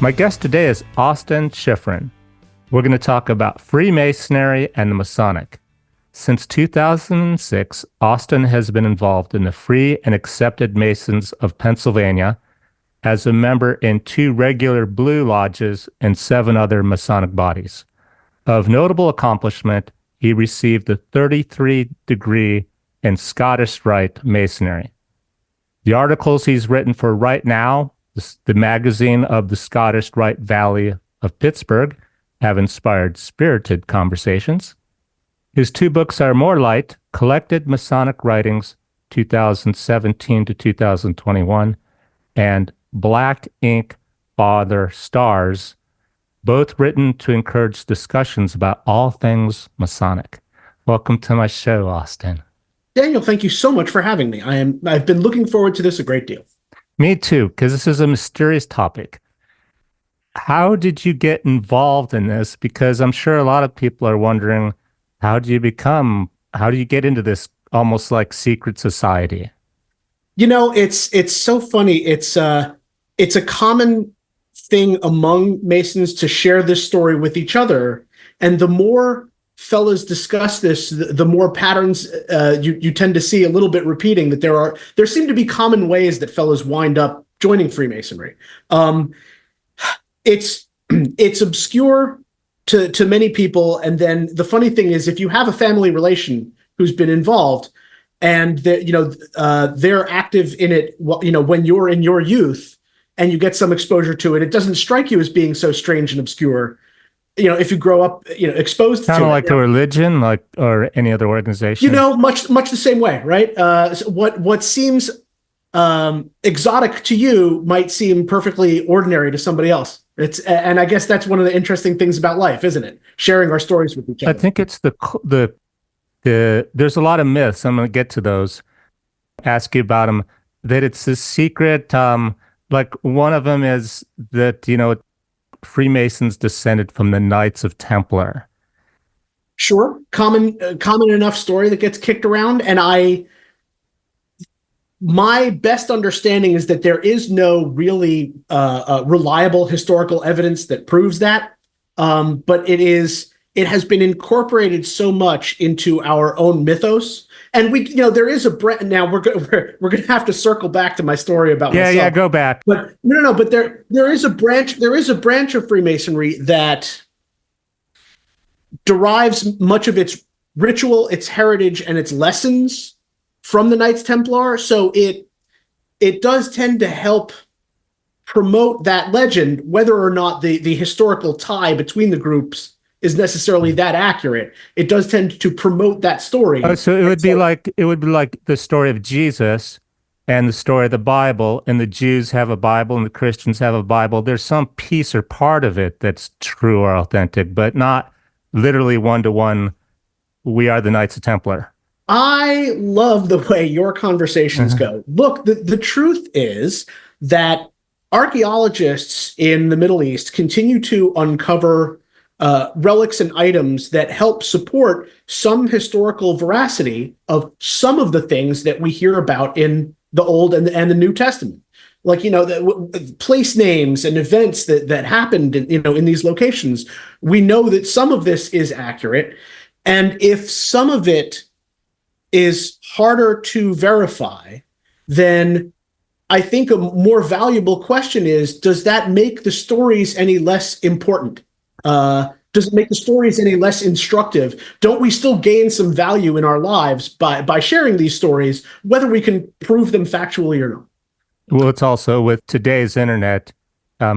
My guest today is Austin Shifrin. We're going to talk about Freemasonry and the Masonic. Since 2006, Austin has been involved in the Free and Accepted Masons of Pennsylvania as a member in 2 regular Blue Lodges and 7 other Masonic bodies. Of notable accomplishment, he received the 33rd degree in Scottish Rite Masonry. The articles he's written for Rite Now, the magazine of the Scottish Rite Valley of Pittsburgh, have inspired spirited conversations. His 2 books are More Light, Collected Masonic Writings, 2017 to 2021, and Black Ink Father Stars, both written to encourage discussions about all things Masonic. Welcome to my show, Austin. Daniel, thank you so much for having me. I've been looking forward to this a great deal. Me too, because this is a mysterious topic. How did you get involved in this? Because I'm sure a lot of people are wondering, how do you get into this almost like secret society? You know, it's so funny. It's a common thing among Masons to share this story with each other. And the more fellas discuss this, the more patterns you tend to see a little bit repeating, that there seem to be common ways that fellas wind up joining Freemasonry. It's obscure to many people. And then the funny thing is, if you have a family relation who's been involved and they're active in it, when you're in your youth and you get some exposure to it, it doesn't strike you as being so strange and obscure. If you grow up, exposed to it. Kind of like a religion, or any other organization. Much the same way, right? So what seems exotic to you might seem perfectly ordinary to somebody else. And I guess that's one of the interesting things about life, isn't it? Sharing our stories with each other. I think it's the there's a lot of myths. I'm going to get to those. Ask you about them. That it's a secret. Like one of them is that Freemasons descended from the Knights of Templar. Sure, common enough story that gets kicked around, and my best understanding is that there is no really reliable historical evidence that proves that, but it has been incorporated so much into our own mythos. And there is a branch. Now we're going to have to circle back to my story about myself. Yeah, go back. But no. But there is a branch. There is a branch of Freemasonry that derives much of its ritual, its heritage, and its lessons from the Knights Templar. So it does tend to help promote that legend, whether or not the historical tie between the groups is necessarily that accurate. It does tend to promote that story. Oh, so it would be like the story of Jesus and the story of the Bible, and the Jews have a Bible and the Christians have a Bible. There's some piece or part of it that's true or authentic, but not literally one-to-one. We are the Knights of Templar. I love the way your conversations go. Look, the truth is that archaeologists in the Middle East continue to uncover relics and items that help support some historical veracity of some of the things that we hear about in the Old and the New Testament. Like, the place names and events that happened in these locations. We know that some of this is accurate. And if some of it is harder to verify, then I think a more valuable question is, does that make the stories any less important? Does it make the stories any less instructive? Don't we still gain some value in our lives by sharing these stories, whether we can prove them factually or not? Well, it's also with today's internet,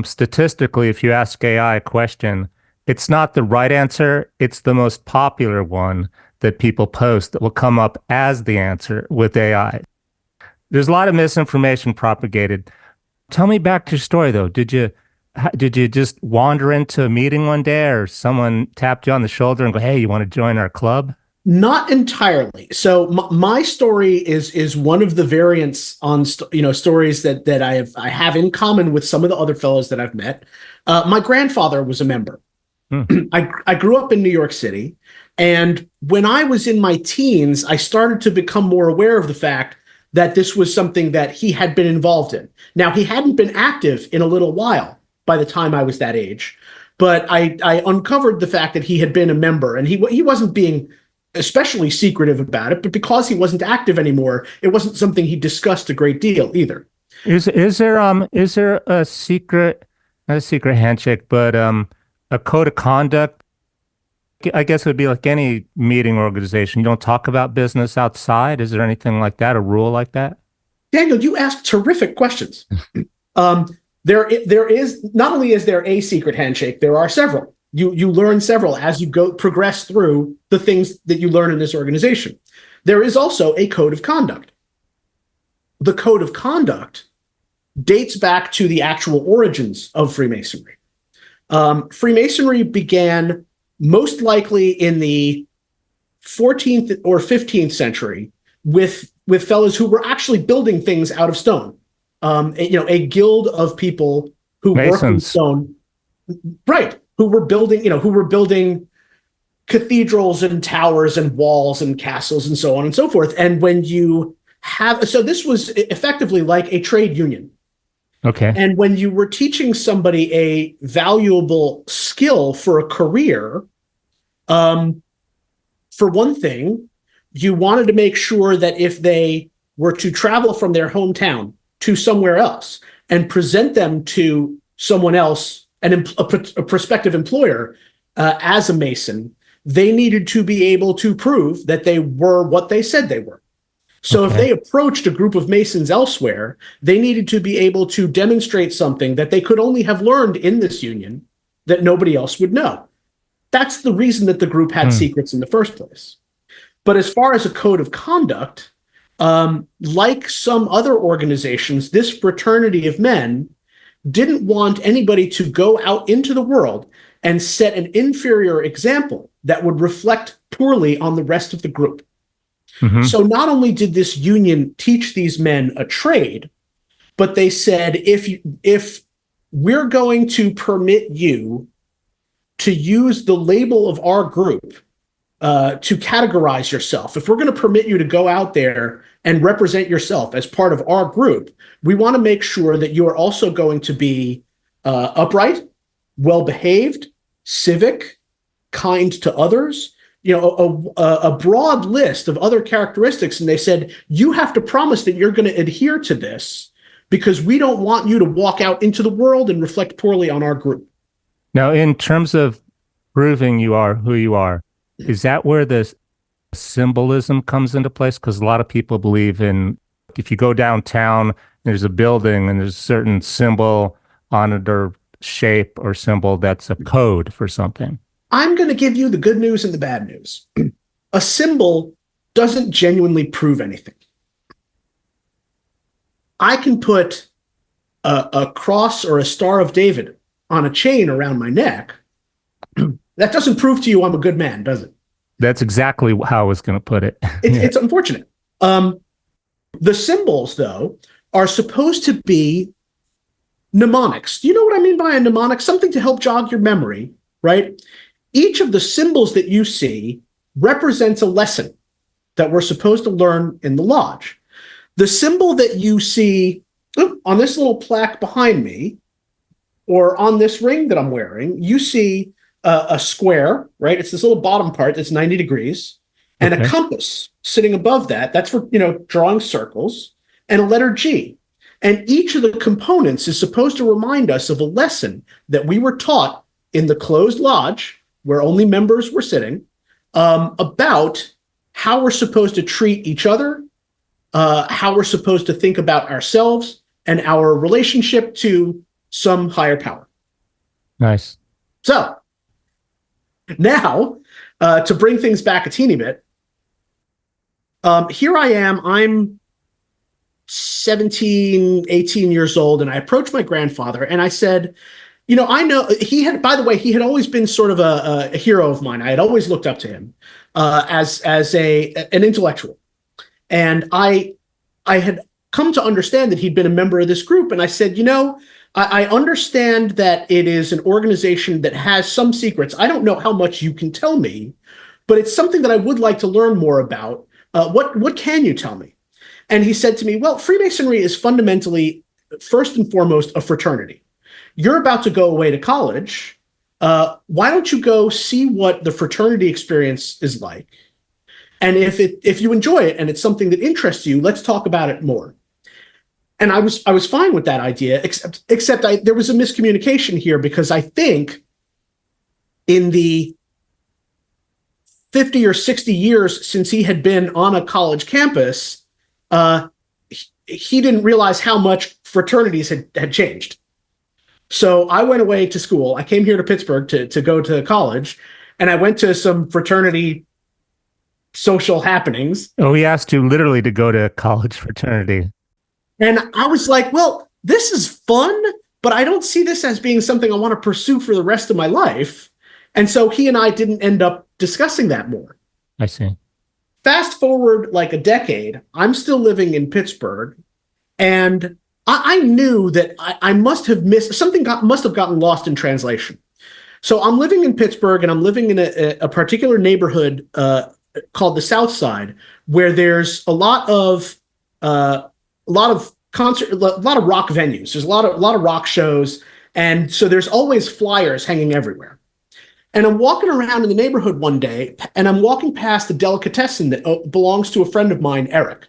statistically, if you ask AI a question, it's not the right answer. It's the most popular one that people post that will come up as the answer with AI. There's a lot of misinformation propagated. Tell me back to your story, though. Did you just wander into a meeting one day, or someone tapped you on the shoulder and go, "Hey, you want to join our club"? Not entirely. So my story is one of the variants on stories that I have in common with some of the other fellows that I've met. My grandfather was a member. I grew up in New York City, and when I was in my teens, I started to become more aware of the fact that this was something that he had been involved in. Now, he hadn't been active in a little while, by the time I was that age. But I uncovered the fact that he had been a member, and he wasn't being especially secretive about it, but because he wasn't active anymore, it wasn't something he discussed a great deal either. Is there a secret, not a secret handshake, but a code of conduct? I guess it would be like any meeting or organization. You don't talk about business outside. Is there anything like that, a rule like that? Daniel, you ask terrific questions. There is not only is there a secret handshake, there are several. You learn several as you progress through the things that you learn in this organization. There is also a code of conduct. The code of conduct dates back to the actual origins of Freemasonry. Freemasonry began most likely in the 14th or 15th century with fellows who were actually building things out of stone. A guild of people who worked in stone, right? Who were building cathedrals and towers and walls and castles and so on and so forth. And when you so this was effectively like a trade union. Okay. And when you were teaching somebody a valuable skill for a career, for one thing, you wanted to make sure that if they were to travel from their hometown to somewhere else and present them to someone else, a prospective employer, as a Mason, they needed to be able to prove that they were what they said they were. So if they approached a group of Masons elsewhere, they needed to be able to demonstrate something that they could only have learned in this union that nobody else would know. That's the reason that the group had secrets in the first place. But as far as a code of conduct, like some other organizations, this fraternity of men didn't want anybody to go out into the world and set an inferior example that would reflect poorly on the rest of the group. Mm-hmm. So not only did this union teach these men a trade, but they said, if we're going to permit you to use the label of our group to categorize yourself, if we're going to permit you to go out there and represent yourself as part of our group, we want to make sure that you are also going to be upright, well-behaved, civic, kind to others, a broad list of other characteristics. And they said, you have to promise that you're going to adhere to this because we don't want you to walk out into the world and reflect poorly on our group. Now, in terms of proving you are who you are, is that where the symbolism comes into place? Because a lot of people believe in, if you go downtown, there's a building and there's a certain symbol on it or shape or symbol that's a code for something. I'm going to give you the good news and the bad news. A symbol doesn't genuinely prove anything. I can put a cross or a Star of David on a chain around my neck. That doesn't prove to you I'm a good man, does it? That's exactly how I was going to put it. It's unfortunate. The symbols, though, are supposed to be mnemonics. Do you know what I mean by a mnemonic? Something to help jog your memory, right? Each of the symbols that you see represents a lesson that we're supposed to learn in the lodge. The symbol that you see on this little plaque behind me, or on this ring that I'm wearing, you see a square, right? It's this little bottom part that's 90 degrees, and a compass sitting above that. That's for, drawing circles, and a letter G. And each of the components is supposed to remind us of a lesson that we were taught in the closed lodge, where only members were sitting, about how we're supposed to treat each other, how we're supposed to think about ourselves and our relationship to some higher power. Nice. So now, to bring things back a teeny bit, here I am. I'm 17, 18 years old, and I approached my grandfather and I said, I know he had always been sort of a hero of mine. I had always looked up to him as an intellectual. And I had come to understand that he'd been a member of this group. And I said, I understand that it is an organization that has some secrets. I don't know how much you can tell me, but it's something that I would like to learn more about. What can you tell me? And he said to me, well, Freemasonry is fundamentally, first and foremost, a fraternity. you're about to go away to college. Why don't you go see what the fraternity experience is like? And if you enjoy it and it's something that interests you, let's talk about it more. And I was fine with that idea, except there was a miscommunication here, because I think in the 50 or 60 years since he had been on a college campus, he didn't realize how much fraternities had changed. So I went away to school. I came here to Pittsburgh to go to college, and I went to some fraternity social happenings. Oh, he asked you literally to go to a college fraternity. And I was like, well, this is fun, but I don't see this as being something I want to pursue for the rest of my life. And so he and I didn't end up discussing that more. I see. Fast forward like a decade, I'm still living in Pittsburgh, and I knew that I must have missed something. Must have gotten lost in translation. So I'm living in Pittsburgh, and I'm living in a particular neighborhood called the South Side, where there's a lot of concert, a lot of rock venues. There's a lot of rock shows, and so there's always flyers hanging everywhere. And I'm walking around in the neighborhood one day, and I'm walking past a delicatessen that belongs to a friend of mine, Eric.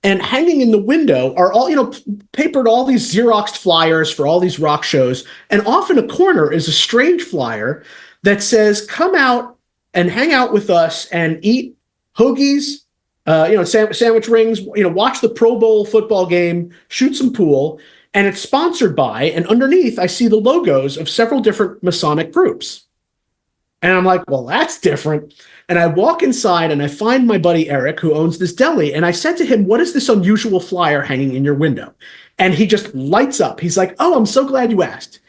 And hanging in the window are all, papered all these Xeroxed flyers for all these rock shows. And off in a corner is a strange flyer that says, come out and hang out with us and eat hoagies, sandwich rings, watch the Pro Bowl football game, shoot some pool. And it's sponsored by, and underneath I see the logos of several different Masonic groups. And I'm like, well, that's different. And I walk inside and I find my buddy Eric, who owns this deli. And I said to him, what is this unusual flyer hanging in your window? And he just lights up. He's like, oh, I'm so glad you asked.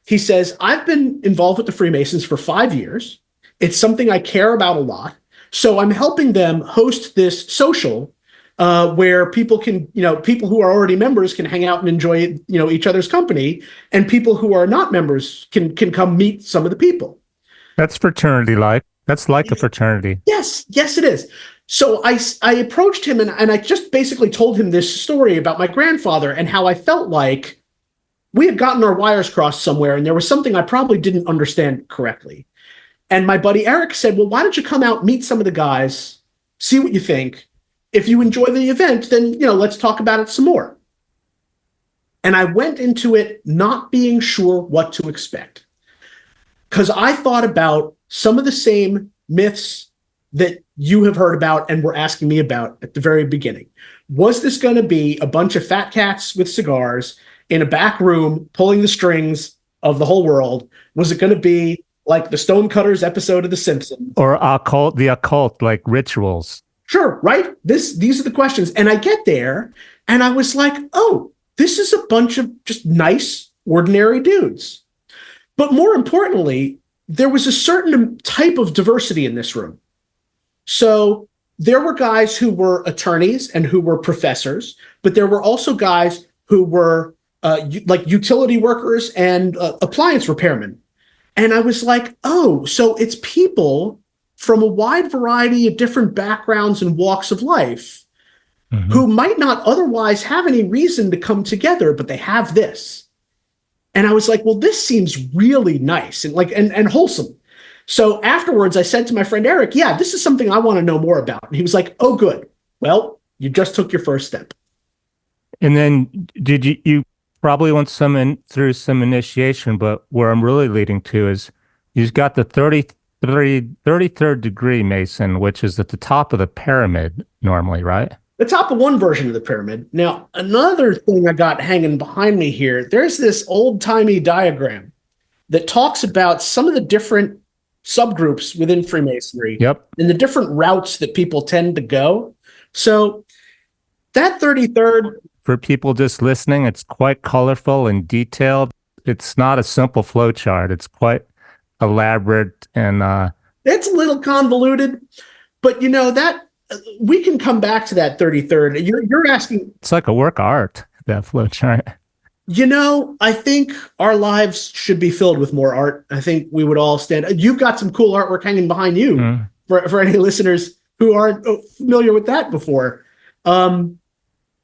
He says, I've been involved with the Freemasons for 5 years. It's something I care about a lot. So I'm helping them host this social where people can, people who are already members can hang out and enjoy, each other's company, and people who are not members can come meet some of the people. That's fraternity-like. That's like a fraternity. Yes, it is. So I approached him and I just basically told him this story about my grandfather and how I felt like we had gotten our wires crossed somewhere and there was something I probably didn't understand correctly. And my buddy Eric said, well, why don't you come out, meet some of the guys, see what you think. If you enjoy the event, then, let's talk about it some more. And I went into it not being sure what to expect, because I thought about some of the same myths that you have heard about and were asking me about at the very beginning. Was this going to be a bunch of fat cats with cigars in a back room pulling the strings of the whole world? Was it going to be like the Stonecutters episode of The Simpsons? Or the occult, like rituals? Sure, right? These are the questions. And I get there and I was like, oh, this is a bunch of just nice, ordinary dudes. But more importantly, there was a certain type of diversity in this room. So there were guys who were attorneys and who were professors, but there were also guys who were like utility workers and appliance repairmen. And I was like, oh, so it's people from a wide variety of different backgrounds and walks of life who might not otherwise have any reason to come together, but they have this. And I was like, well, this seems really nice and wholesome. So afterwards, I said to my friend Eric, yeah, this is something I want to know more about. And he was like, oh, good. Well, you just took your first step. And then did you probably went through some initiation, but where I'm really leading to is you've got the 33rd degree Mason, which is at the top of the pyramid normally, right? The top of one version of the pyramid. Now, another thing I got hanging behind me here, there's this old-timey diagram that talks about some of the different subgroups within Freemasonry. Yep. And the different routes that people tend to go. So that 33rd... For people just listening, it's quite colorful and detailed. It's not a simple flow chart. It's quite elaborate and... It's a little convoluted, but that we can come back to that 33rd. You're asking... It's like a work of art, that flow chart. I think our lives should be filled with more art. I think we would all stand... You've got some cool artwork hanging behind you for any listeners who aren't familiar with that before.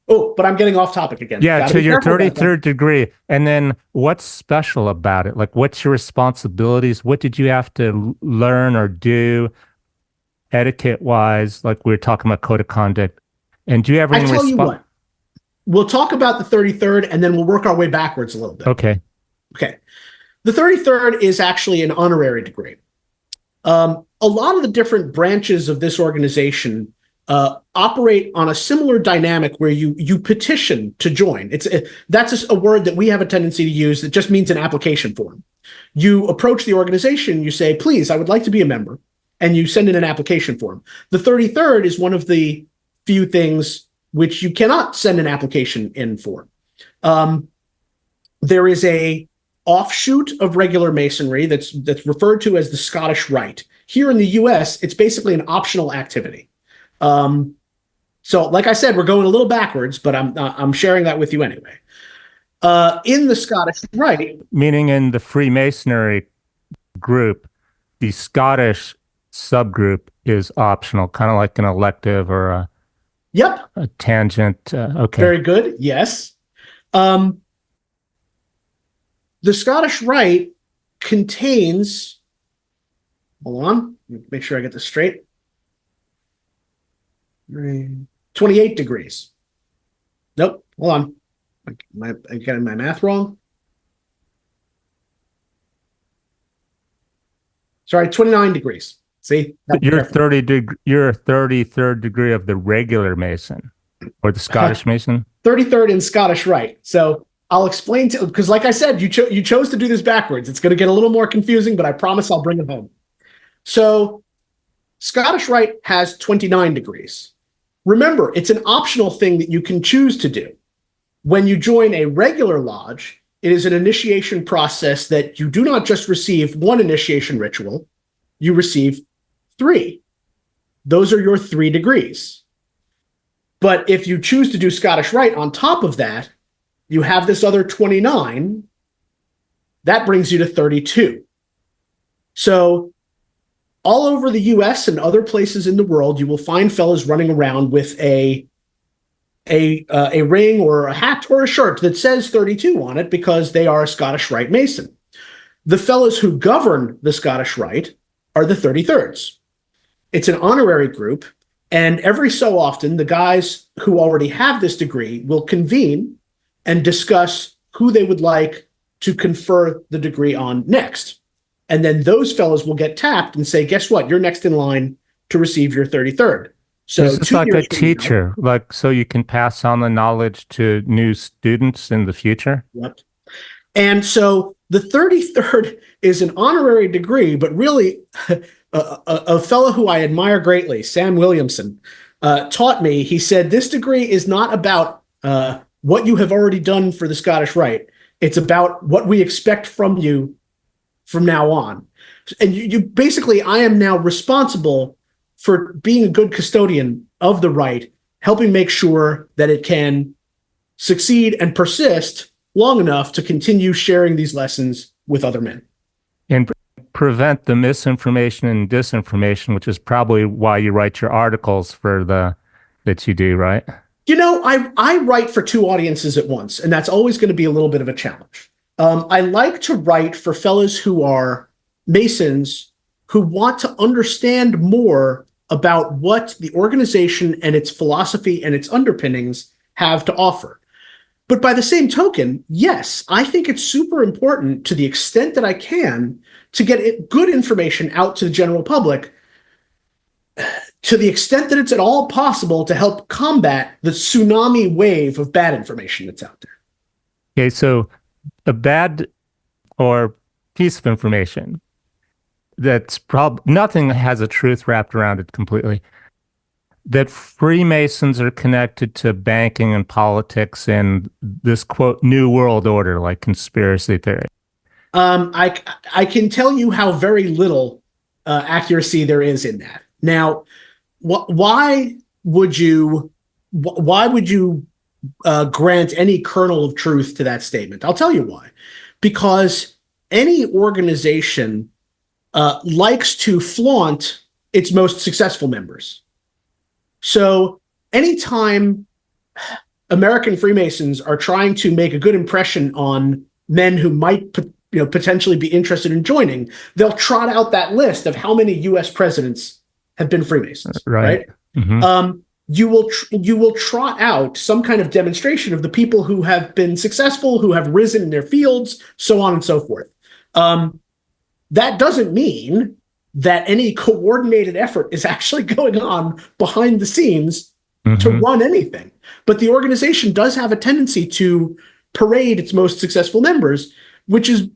Oh, but I'm getting off topic again. Yeah, Got to to be your careful about that. 33rd degree. And then what's special about it? Like, what's your responsibilities? What did you have to learn or do etiquette wise? Like, we were talking about code of conduct. And do you have I any tell you response? what, we'll talk about the 33rd and then we'll work our way backwards a little bit. Okay. Okay. The 33rd is actually an honorary degree. A lot of the different branches of this organization operate on a similar dynamic where you petition to join. That's a word that we have a tendency to use that just means an application form. You approach the organization, you say, please, I would like to be a member, and you send in an application form. The 33rd is one of the few things which you cannot send an application in for. There is a offshoot of regular masonry that's referred to as the Scottish Rite. Here in the US, it's basically an optional activity. So like I said, we're going a little backwards, but I'm sharing that with you anyway. In the Scottish Rite, Meaning in the Freemasonry group, the Scottish subgroup is optional, kind of like an elective or yep, a tangent. Okay. very good. Yes. The Scottish Rite contains, hold on, make sure I get this straight, 28 degrees. Nope, hold on. I'm getting my math wrong. Sorry, 29 degrees. See? You're 33rd degree of the regular Mason or the Scottish Mason? 33rd in Scottish Rite. So I'll explain to, because like I said, you chose to do this backwards. It's going to get a little more confusing, but I promise I'll bring it home. So Scottish Rite has 29 degrees. Remember, it's an optional thing that you can choose to do. When you join a regular lodge, it is an initiation process that you do not just receive one initiation ritual, you receive 3. Those are your 3 degrees. But if you choose to do Scottish Rite on top of that, you have this other 29. That brings you to 32. So all over the US and other places in the world, you will find fellows running around with a ring or a hat or a shirt that says 32 on it because they are a Scottish Rite Mason. The fellows who govern the Scottish Rite are the 33rds. It's an honorary group, and every so often, the guys who already have this degree will convene and discuss who they would like to confer the degree on next. And then those fellows will get tapped and say, guess what? You're next in line to receive your 33rd. So this is like a teacher, like so you can pass on the knowledge to new students in the future. Yep. And so the 33rd is an honorary degree, but really a fellow who I admire greatly, Sam Williamson, taught me. He said, this degree is not about what you have already done for the Scottish Rite. It's about what we expect from you from now on. And you basically, I am now responsible for being a good custodian of the Rite, helping make sure that it can succeed and persist long enough to continue sharing these lessons with other men. And prevent the misinformation and disinformation, which is probably why you write your articles for that you do, right? You know, I write for 2 audiences at once, and that's always going to be a little bit of a challenge. I like to write for fellows who are Masons who want to understand more about what the organization and its philosophy and its underpinnings have to offer. But by the same token, yes, I think it's super important to the extent that I can to get good information out to the general public to the extent that it's at all possible to help combat the tsunami wave of bad information that's out there. Okay, so a bad or piece of information that's nothing has a truth wrapped around it completely. That Freemasons are connected to banking and politics and this quote new world order, like conspiracy theory. I can tell you how very little accuracy there is in that. Now, why would you grant any kernel of truth to that statement? I'll tell you why. Because any organization likes to flaunt its most successful members. So anytime American Freemasons are trying to make a good impression on men who might potentially be interested in joining, they'll trot out that list of how many U.S. presidents have been Freemasons, Right. right? You will trot out some kind of demonstration of the people who have been successful, who have risen in their fields, so on and so forth. That doesn't mean that any coordinated effort is actually going on behind the scenes to run anything. But the organization does have a tendency to parade its most successful members, which is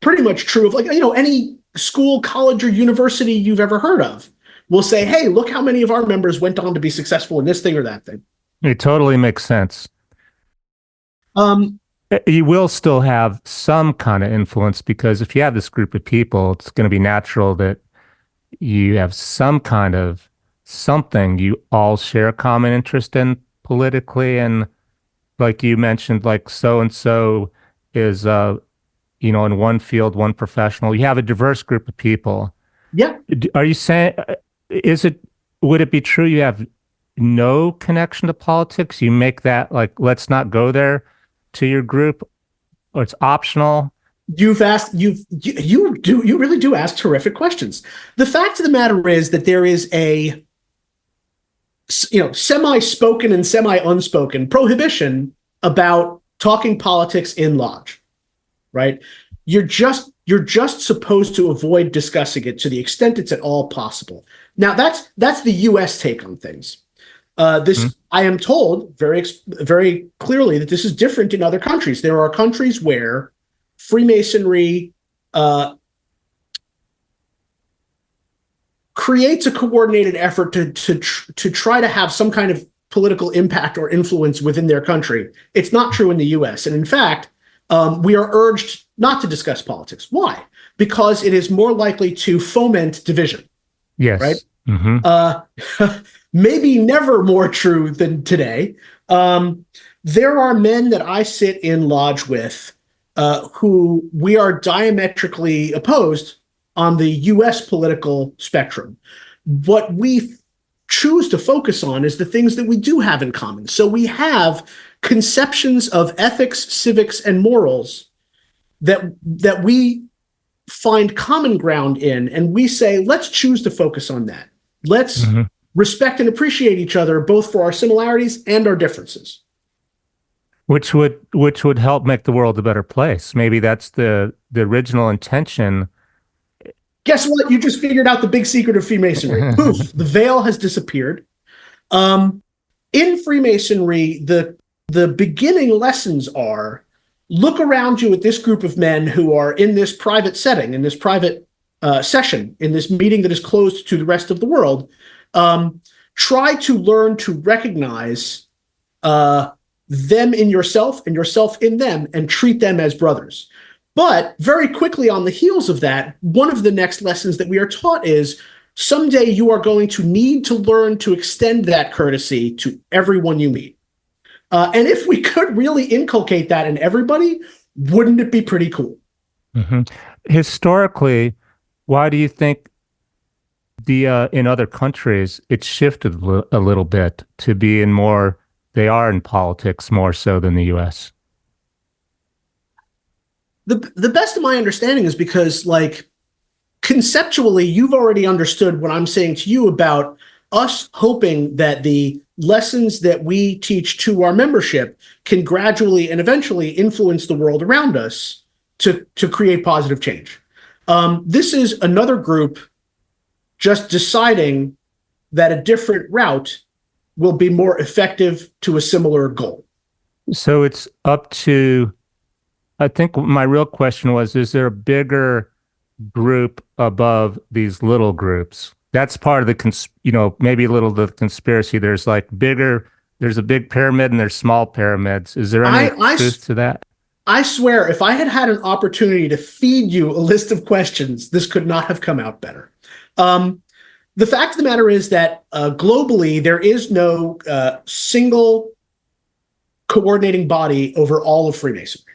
pretty much true of any school, college, or university you've ever heard of. Will say, hey, look how many of our members went on to be successful in this thing or that thing. It totally makes sense. Um, You will still have some kind of influence because if you have this group of people, it's going to be natural that you have some kind of something you all share a common interest in politically. And like you mentioned, like so and so is, in one field, one professional. You have a diverse group of people. yeah. Are you saying, would it be true you have no connection to politics? You make that like, let's not go there to your group, or it's optional? You really do ask terrific questions. The fact of the matter is that there is a semi-spoken and semi-unspoken prohibition about talking politics in lodge, right? You're just supposed to avoid discussing it to the extent it's at all possible. Now that's the U.S. take on things. I am told very clearly that this is different in other countries. There are countries where Freemasonry creates a coordinated effort to try to have some kind of political impact or influence within their country. It's not true in the U.S. And in fact, we are urged not to discuss politics. Why? Because it is more likely to foment division. Yes. Right? Maybe never more true than today. There are men that I sit in lodge with who we are diametrically opposed on the U.S. political spectrum. What we choose to focus on is the things that we do have in common. So we have conceptions of ethics, civics, and morals that we find common ground in, and we say, let's choose to focus on that. Let's respect and appreciate each other, both for our similarities and our differences. Which would help make the world a better place. Maybe that's the original intention. Guess what? You just figured out the big secret of Freemasonry. Poof, the veil has disappeared. In Freemasonry, the beginning lessons are, look around you at this group of men who are in this private setting, in this private session, in this meeting that is closed to the rest of the world. Try to learn to recognize them in yourself and yourself in them, and treat them as brothers. But very quickly on the heels of that, one of the next lessons that we are taught is someday you are going to need to learn to extend that courtesy to everyone you meet. And if we could really inculcate that in everybody, wouldn't it be pretty cool? Historically, why do you think in other countries it's shifted a little bit to be in more, they are in politics more so than the U.S.? The best of my understanding is because, like, conceptually, you've already understood what I'm saying to you about us hoping that the lessons that we teach to our membership can gradually and eventually influence the world around us to create positive change. This is another group just deciding that a different route will be more effective to a similar goal. So it's up to, I think my real question was, is there a bigger group above these little groups? That's part of the, maybe a little of the conspiracy. There's a big pyramid and there's small pyramids. Is there any truth to that? I swear, if I had had an opportunity to feed you a list of questions, this could not have come out better. The fact of the matter is that globally, there is no single coordinating body over all of Freemasonry.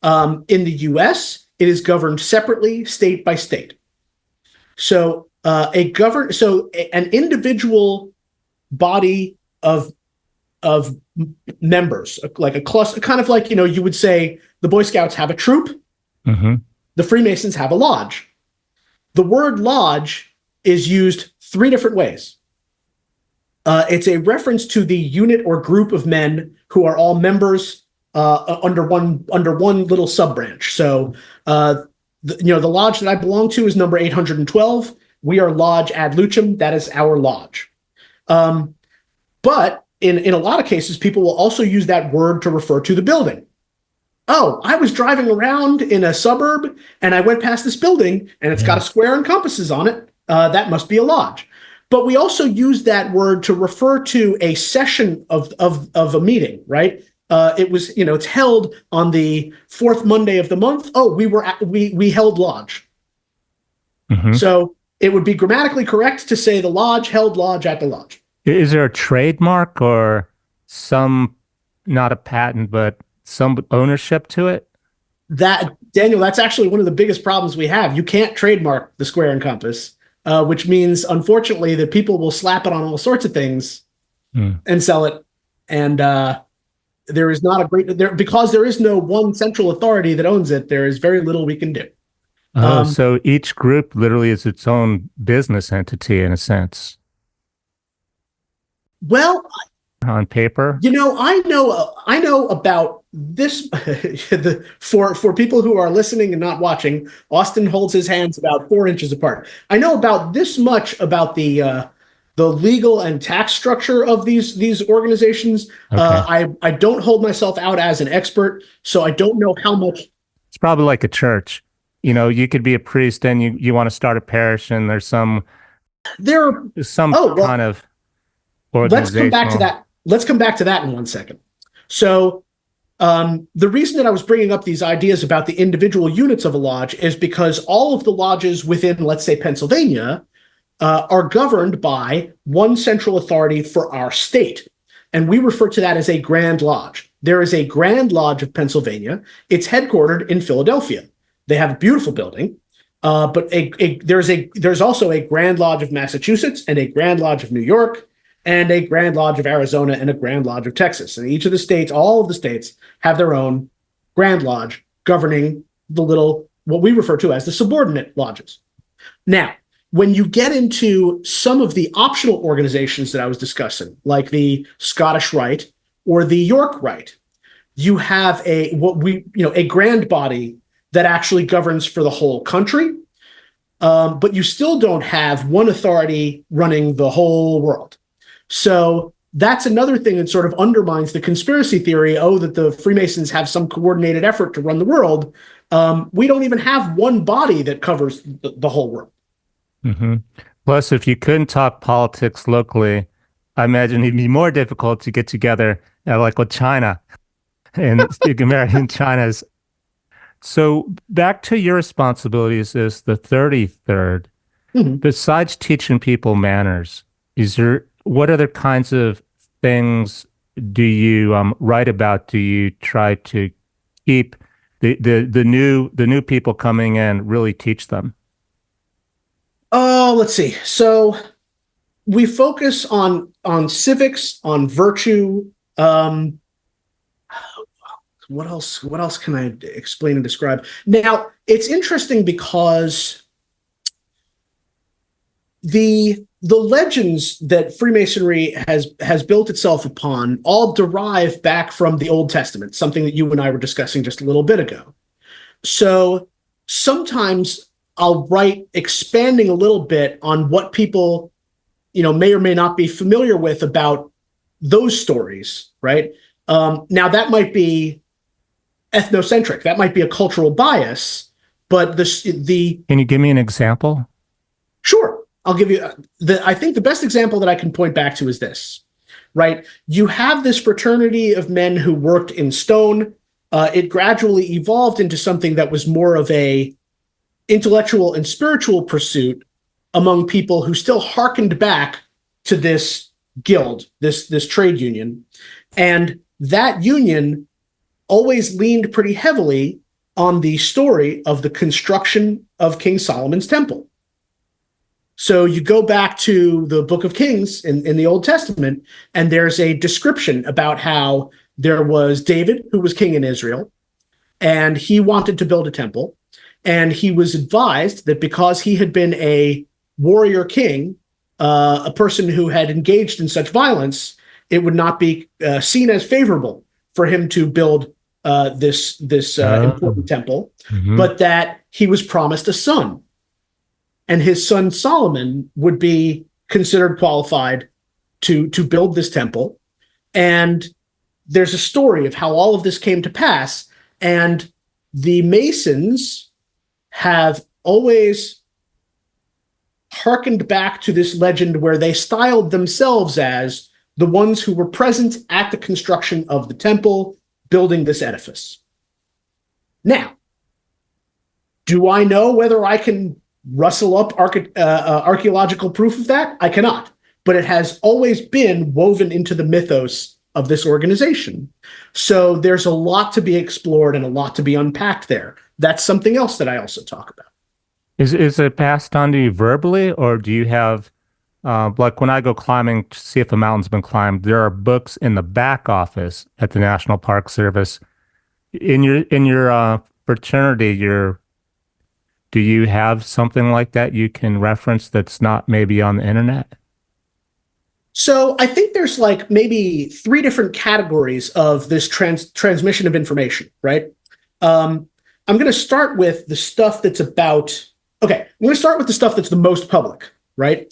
In the US, it is governed separately, state by state. So an individual body of of members, like a cluster, kind of like, you would say the Boy Scouts have a troop, the Freemasons have a lodge. The word lodge is used three different ways. It's a reference to the unit or group of men who are all members under one little sub branch. So, the lodge that I belong to is number 812. We are Lodge Ad Lucem. That is our lodge. But in a lot of cases, people will also use that word to refer to the building. Oh, I was driving around in a suburb and I went past this building and it's got a square and compasses on it. That must be a lodge. But we also use that word to refer to a session of a meeting, right? It was, it's held on the fourth Monday of the month. Oh, we held lodge. So it would be grammatically correct to say the lodge held lodge at the lodge. Is there a trademark or not a patent, but some ownership to it? Daniel, that's actually one of the biggest problems we have. You can't trademark the square and compass, which means, unfortunately, that people will slap it on all sorts of things and sell it. And there is not because there is no one central authority that owns it. There is very little we can do. So each group literally is its own business entity in a sense. Well, on paper, I know about this. For people who are listening and not watching, Austin holds his hands about 4 inches apart. I know about this much about the legal and tax structure of these organizations. Okay. I don't hold myself out as an expert, so I don't know how much. It's probably like a church. You could be a priest and you want to start a parish, and there's some kind of organizational. Let's come back to that. Let's come back to that in 1 second. So the reason that I was bringing up these ideas about the individual units of a lodge is because all of the lodges within, let's say, Pennsylvania, are governed by one central authority for our state. And we refer to that as a Grand Lodge. There is a Grand Lodge of Pennsylvania. It's headquartered in Philadelphia. They have a beautiful building, but there's also a Grand Lodge of Massachusetts and a Grand Lodge of New York and a Grand Lodge of Arizona and a Grand Lodge of Texas. And each of the states, all of the states, have their own Grand Lodge governing what we refer to as the subordinate lodges. Now, when you get into some of the optional organizations that I was discussing, like the Scottish Rite or the York Rite, you have a grand body that actually governs for the whole country, but you still don't have one authority running the whole world. So that's another thing that sort of undermines the conspiracy theory, that the Freemasons have some coordinated effort to run the world. We don't even have one body that covers the whole world. Plus, if you couldn't talk politics locally, I imagine it'd be more difficult to get together, like with China and American China's. So back to your responsibilities as the 33rd. Besides teaching people manners, what other kinds of things do you write about? Do you try to keep the new people coming in, really teach them? Oh, let's see. So we focus on civics, on virtue. What else can I explain and describe? Now, it's interesting because the legends that Freemasonry has built itself upon all derive back from the Old Testament, something that you and I were discussing just a little bit ago. So sometimes I'll write expanding a little bit on what people, may or may not be familiar with about those stories, right? Now that might be ethnocentric. That might be a cultural bias, but Can you give me an example? Sure. I'll give you I think the best example that I can point back to is this, right? You have this fraternity of men who worked in stone. It gradually evolved into something that was more of a intellectual and spiritual pursuit among people who still hearkened back to this guild, this trade union. And that union always leaned pretty heavily on the story of the construction of King Solomon's temple. So you go back to the Book of Kings in the Old Testament, and there's a description about how there was David, who was king in Israel, and he wanted to build a temple. And he was advised that because he had been a warrior king, a person who had engaged in such violence, it would not be seen as favorable for him to build this important temple, but that he was promised a son. And his son Solomon would be considered qualified to build this temple. And there's a story of how all of this came to pass. And the Masons have always hearkened back to this legend where they styled themselves as the ones who were present at the construction of the temple, building this edifice. Now, do I know whether I can rustle up archaeological proof of that? I cannot. But it has always been woven into the mythos of this organization. So there's a lot to be explored and a lot to be unpacked there. That's something else that I also talk about. Is it passed on to you verbally, or do you have, like when I go climbing to see if a mountain's been climbed, there are books in the back office at the National Park Service. In your fraternity, do you have something like that you can reference that's not maybe on the internet? So I think there's like maybe 3 different categories of this transmission of information, right? I'm going to start with the stuff that's I'm going to start with the stuff that's the most public, right?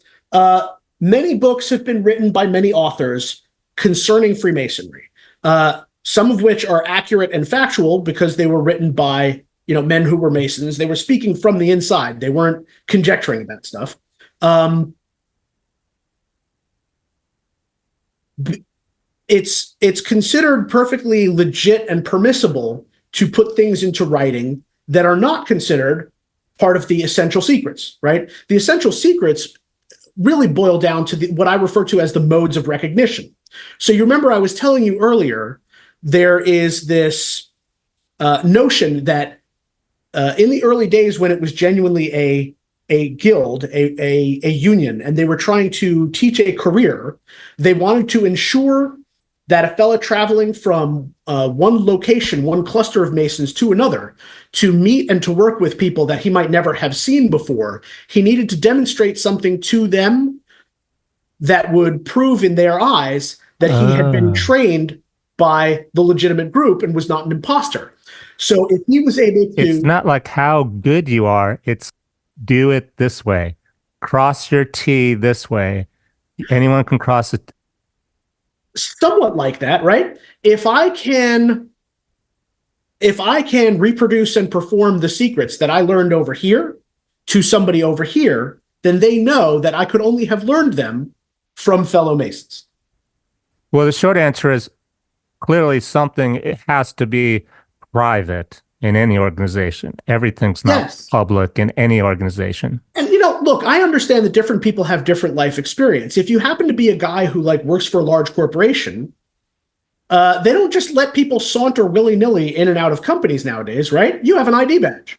Many books have been written by many authors concerning Freemasonry, some of which are accurate and factual because they were written by men who were Masons. They were speaking from the inside. They weren't conjecturing about stuff. It's considered perfectly legit and permissible to put things into writing that are not considered part of the essential secrets, right? The essential secrets really boil down to what I refer to as the modes of recognition. So you remember I was telling you earlier, there is this notion that in the early days when it was genuinely a guild, a union, and they were trying to teach a career, they wanted to ensure that a fellow traveling from one location, one cluster of Masons to another, to meet and to work with people that he might never have seen before, he needed to demonstrate something to them that would prove in their eyes that he had been trained by the legitimate group and was not an imposter. So if he was able to... It's not like how good you are, it's do it this way. Cross your T this way. Anyone can cross it. Somewhat like that, right? If I can reproduce and perform the secrets that I learned over here to somebody over here, then they know that I could only have learned them from fellow Masons. Well, the short answer is clearly it has to be private in any organization. Everything's not public in any organization. And look, I understand that different people have different life experience. If you happen to be a guy who works for a large corporation, they don't just let people saunter willy-nilly in and out of companies nowadays, right? You have an ID badge.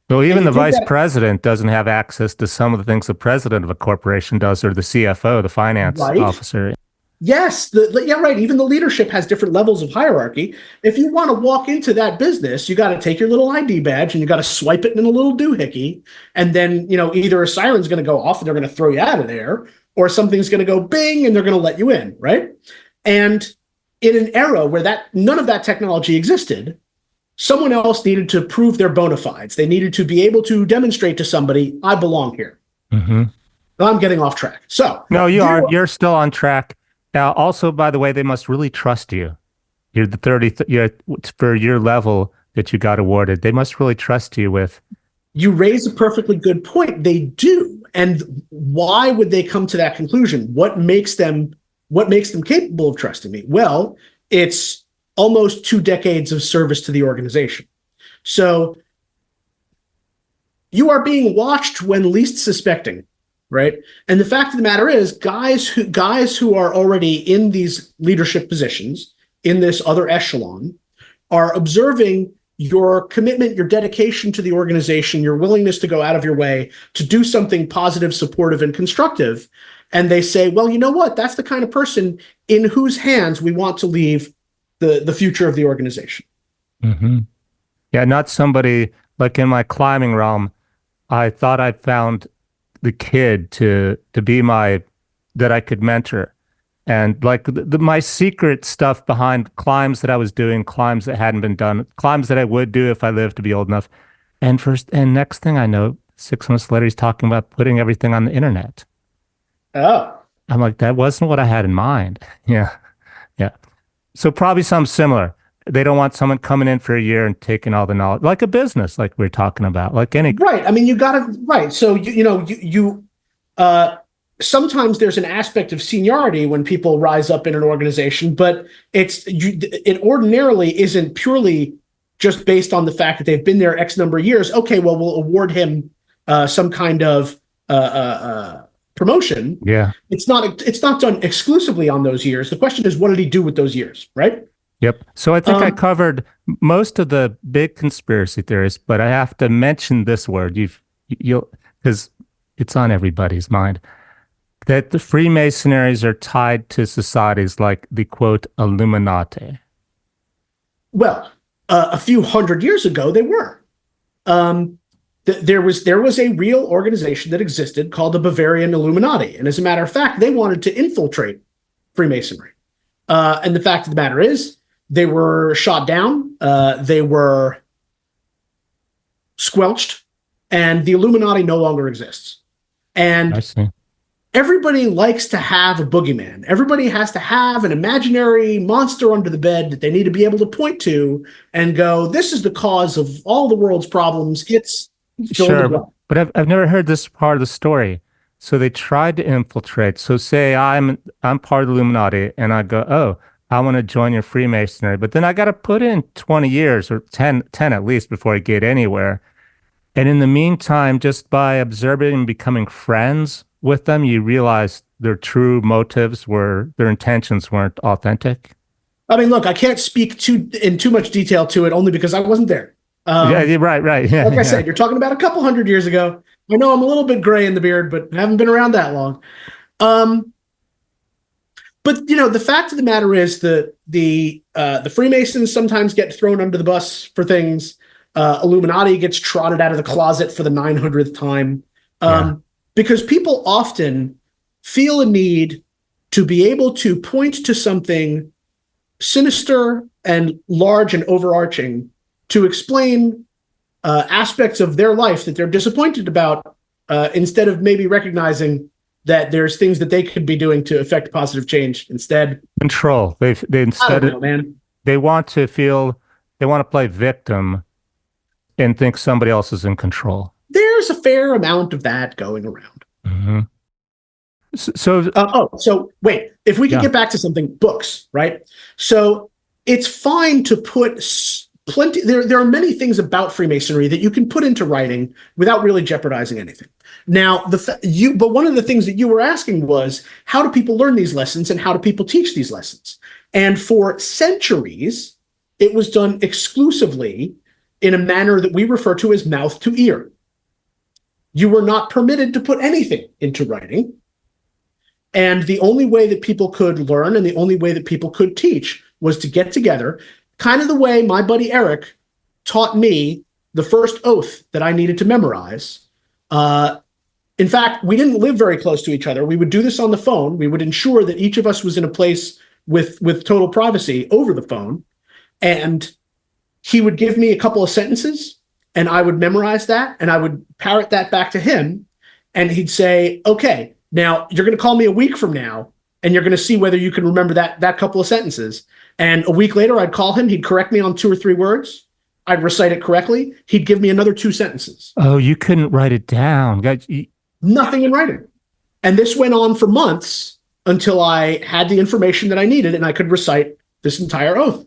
Well, even the vice president doesn't have access to some of the things the president of a corporation does, or the CFO, the finance officer. Yes, right. Even the leadership has different levels of hierarchy. If you want to walk into that business, you got to take your little ID badge and you got to swipe it in a little doohickey. And then, either a siren's going to go off and they're going to throw you out of there, or something's going to go bing and they're going to let you in, right? And in an era where none of that technology existed, someone else needed to prove their bona fides. They needed to be able to demonstrate to somebody, I belong here. Mm-hmm. I'm getting off track. So no, you're still on track. Now, also, by the way, they must really trust you. You're the 30th for your level that you got awarded. They must really trust you with. You raise a perfectly good point. They do. And why would they come to that conclusion? What makes them capable of trusting me? Well, it's almost 2 decades of service to the organization. So you are being watched when least suspecting. Right. And the fact of the matter is, guys who are already in these leadership positions in this other echelon are observing your commitment, your dedication to the organization, your willingness to go out of your way to do something positive, supportive, and constructive. And they say, well, you know what? That's the kind of person in whose hands we want to leave the future of the organization. Hmm. Yeah, not somebody like in my climbing realm. I thought I'd found the kid to be my that I could mentor. And like my secret stuff behind climbs that I was doing, climbs that hadn't been done, climbs that I would do if I lived to be old enough. And next thing I know, 6 months later, he's talking about putting everything on the internet. Oh, I'm like, that wasn't what I had in mind. Yeah. Yeah. So probably something similar. They don't want someone coming in for a year and taking all the knowledge, like a business, like we are talking about, like any. right. I mean, you got to, right. So, uh, sometimes there's an aspect of seniority when people rise up in an organization, but it ordinarily isn't purely just based on the fact that they've been there X number of years. Okay, well, we'll award him some kind of promotion. Yeah. It's not done exclusively on those years. The question is, what did he do with those years, right? Yep. So I think I Um, covered most of the big conspiracy theories, but I have to mention this word. You'll because it's on everybody's mind that the Freemasonries are tied to societies like the quote Illuminati. well, a few hundred years ago, they were. Um, there was a real organization that existed called the Bavarian Illuminati, and as a matter of fact, they wanted to infiltrate Freemasonry. And the fact of the matter is, they were shot down, they were squelched, and the Illuminati no longer exists. I And see. everybody likes to have a boogeyman. Everybody has to have an imaginary monster under the bed that they need to be able to point to and go, this is the cause of all the world's problems. It's fill in the Sure, blank. but I've never heard this part of the story. So they tried to infiltrate. So say I'm part of the Illuminati and I go, "Oh, I want to join your Freemasonry." But then I got to put in 20 years or 10 at least before I get anywhere. And in the meantime, just by observing and becoming friends with them, you realize their true motives were their intentions weren't authentic. I mean, look, I can't speak in too much detail to it only because I wasn't there. Yeah, Um, right, right. Yeah, like I yeah. said, you're talking about a couple hundred years ago. I know I'm a little bit gray in the beard, but I haven't been around that long. Um, but the fact of the matter is the Freemasons sometimes get thrown under the bus for things. Illuminati gets trotted out of the closet for the 900th time, Yeah. because people often feel a need to be able to point to something sinister and large and overarching to explain aspects of their life that they're disappointed about, instead of maybe recognizing that there's things that they could be doing to affect positive change instead. Control. They I don't instead know, man. they want to feel they want to play victim and think somebody else is in control. There's a fair amount of that going around. Hmm. So, So wait, if we could yeah, get back to something, books, right? So it's fine to put plenty. There are many things about Freemasonry that you can put into writing without really jeopardizing anything. Now, but one of the things that you were asking was, how do people learn these lessons and how do people teach these lessons? And for centuries, it was done exclusively in a manner that we refer to as mouth to ear. You were not permitted to put anything into writing. And the only way that people could learn and the only way that people could teach was to get together, kind of the way my buddy Eric taught me the first oath that I needed to memorize. In fact, we didn't live very close to each other. We would do this on the phone. We would ensure that each of us was in a place with total privacy over the phone. And he would give me a couple of sentences and I would memorize that and I would parrot that back to him. And he'd say, okay, now you're going to call me a week from now and you're going to see whether you can remember that couple of sentences. And a week later, I'd call him. He'd correct me on 2 or 3 words. I'd recite it correctly. He'd give me another 2 sentences. oh, you couldn't write it down. Nothing in writing. And this went on for months until I had the information that I needed and I could recite this entire oath.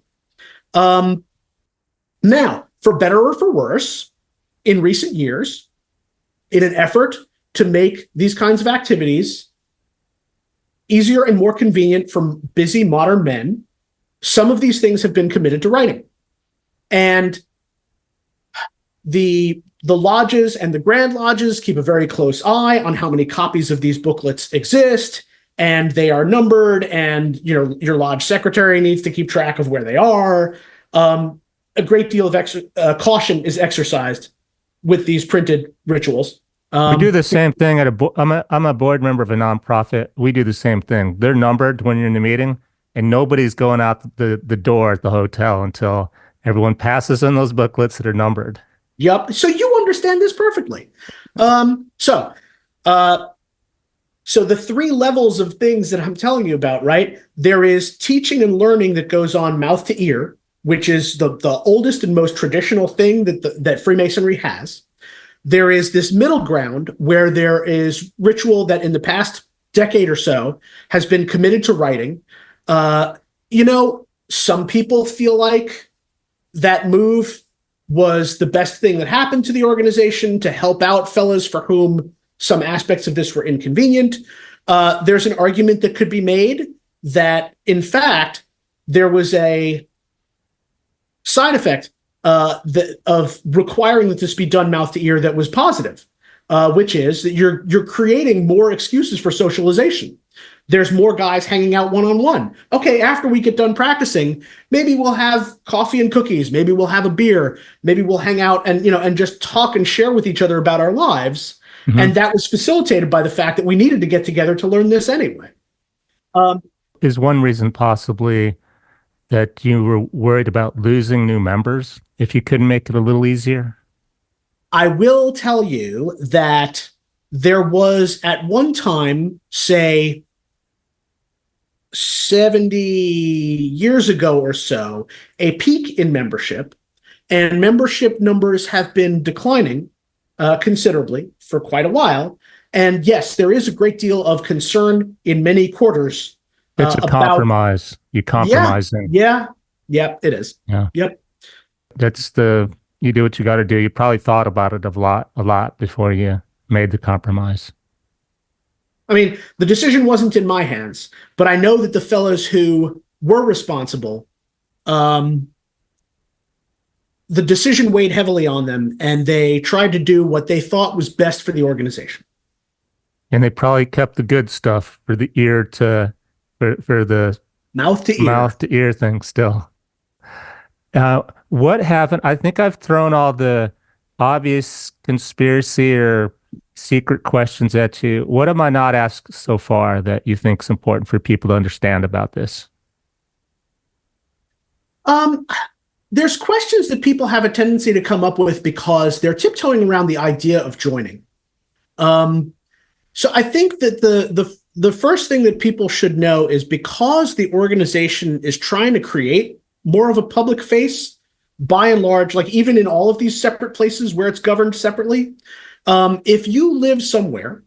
Now, for better or for worse, in recent years, in an effort to make these kinds of activities easier and more convenient for busy modern men, some of these things have been committed to writing. And the lodges and the Grand Lodges keep a very close eye on how many copies of these booklets exist, and they are numbered, and your lodge secretary needs to keep track of where they are. A great deal of caution is exercised with these printed rituals. We do the same thing I'm a board member of a nonprofit. We do the same thing. They're numbered when you're in the meeting, and nobody's going out the door at the hotel until everyone passes in those booklets that are numbered. Yep. So you understand this perfectly. So the three levels of things that I'm telling you about, right? There is teaching and learning that goes on mouth to ear, which is the oldest and most traditional thing that Freemasonry has. There is this middle ground where there is ritual that in the past decade or so has been committed to writing. Some people feel like that move was the best thing that happened to the organization to help out fellows for whom some aspects of this were inconvenient. There's an argument that could be made that, in fact, there was a side effect of requiring that this be done mouth to ear that was positive, which is that you're creating more excuses for socialization. There's more guys hanging out one-on-one. Okay, after we get done practicing, maybe we'll have coffee and cookies. Maybe we'll have a beer. Maybe we'll hang out and just talk and share with each other about our lives. Mm-hmm. And that was facilitated by the fact that we needed to get together to learn this anyway. Is one reason possibly that you were worried about losing new members if you couldn't make it a little easier? I will tell you that there was at one time, say 70 years ago or so, a peak in membership, and membership numbers have been declining considerably for quite a while. And yes, there is a great deal of concern in many quarters. It's a compromise. You're compromising. Yeah, it is. Yeah. Yep. You do what you got to do. You probably thought about it a lot before you made the compromise. I mean, the decision wasn't in my hands, but I know that the fellows who were responsible, the decision weighed heavily on them, and they tried to do what they thought was best for the organization. And they probably kept the good stuff for the for the mouth to ear thing still. What haven't? I think I've thrown all the obvious conspiracy or secret questions at you. What am I not asked so far that you think is important for people to understand about this? There's questions that people have a tendency to come up with because they're tiptoeing around the idea of joining. So I think that the first thing that people should know is, because the organization is trying to create more of a public face, by and large, like even in all of these separate places where it's governed separately, if you live somewhere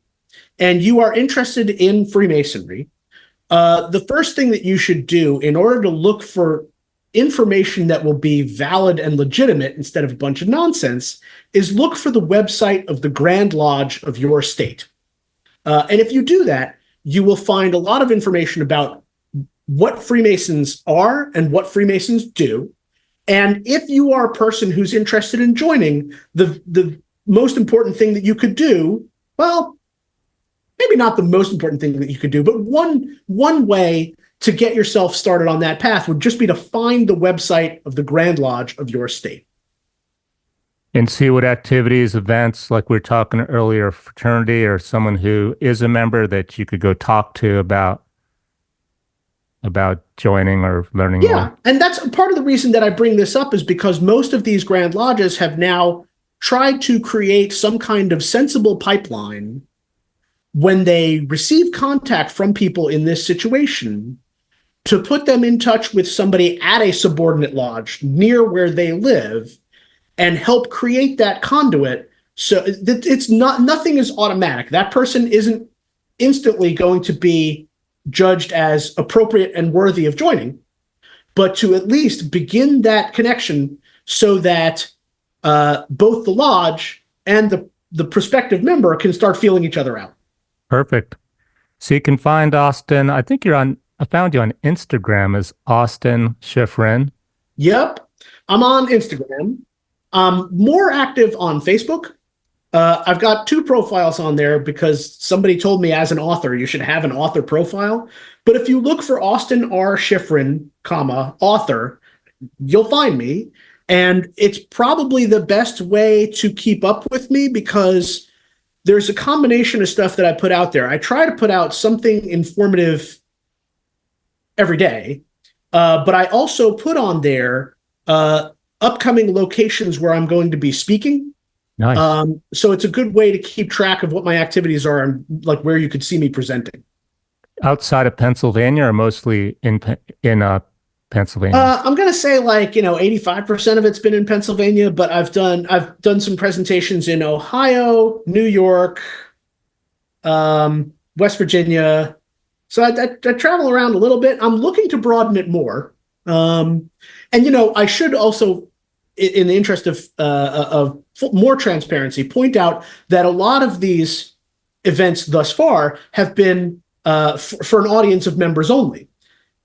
and you are interested in Freemasonry, the first thing that you should do in order to look for information that will be valid and legitimate instead of a bunch of nonsense is look for the website of the Grand Lodge of your state. And if you do that, you will find a lot of information about what Freemasons are and what Freemasons do. And if you are a person who's interested in joining, the most important thing that you could do, well, maybe not the most important thing that you could do, but one way to get yourself started on that path would just be to find the website of the Grand Lodge of your state. And see what activities, events, like we were talking earlier, fraternity or someone who is a member that you could go talk to about joining or learning more. And that's part of the reason that I bring this up, is because most of these Grand Lodges have now tried to create some kind of sensible pipeline when they receive contact from people in this situation to put them in touch with somebody at a subordinate lodge near where they live and help create that conduit. So it's nothing is automatic. That person isn't instantly going to be judged as appropriate and worthy of joining, but to at least begin that connection so that both the lodge and the prospective member can start feeling each other out. Perfect. So you can find Austin. I think I found you on Instagram as Austin Shifrin. Yep. I'm on Instagram. I'm more active on Facebook. I've got 2 profiles on there because somebody told me as an author, you should have an author profile. But if you look for Austin R. Shifrin, author, you'll find me. And it's probably the best way to keep up with me because there's a combination of stuff that I put out there. I try to put out something informative every day, but I also put on there upcoming locations where I'm going to be speaking. Nice. So it's a good way to keep track of what my activities are and like where you could see me presenting. Outside of Pennsylvania or mostly in Pennsylvania? I'm gonna say 85% of it's been in Pennsylvania, but I've done some presentations in Ohio, New York, West Virginia. So I travel around a little bit. I'm looking to broaden it more. And I should also, in the interest of more transparency, point out that a lot of these events thus far have been for an audience of members only.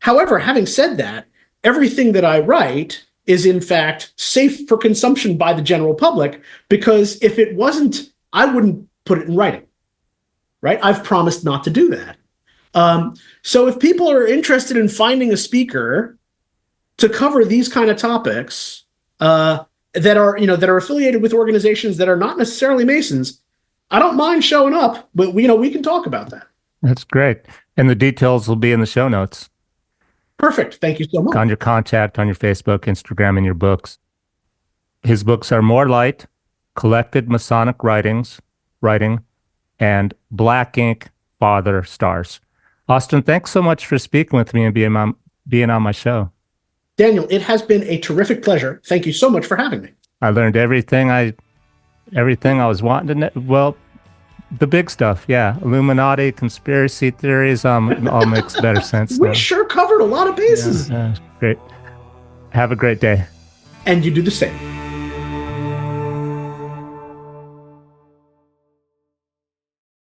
However, having said that, everything that I write is in fact safe for consumption by the general public, because if it wasn't, I wouldn't put it in writing, right? I've promised not to do that. So if people are interested in finding a speaker to cover these kind of topics that are affiliated with organizations that are not necessarily Masons, I don't mind showing up, but we can talk about that. That's great. And the details will be in the show notes. Perfect. Thank you so much. On your contact, on your Facebook, Instagram, and your books. His books are More Light, Collected Masonic Writing, and Black Ink, Father Stars. Austin, thanks so much for speaking with me and being on my show. Daniel, it has been a terrific pleasure. Thank you so much for having me. I learned everything I was wanting to know. Well, the big stuff, yeah. Illuminati, conspiracy theories, all makes better sense now. We sure covered a lot of bases. Yeah, great. Have a great day. And you do the same.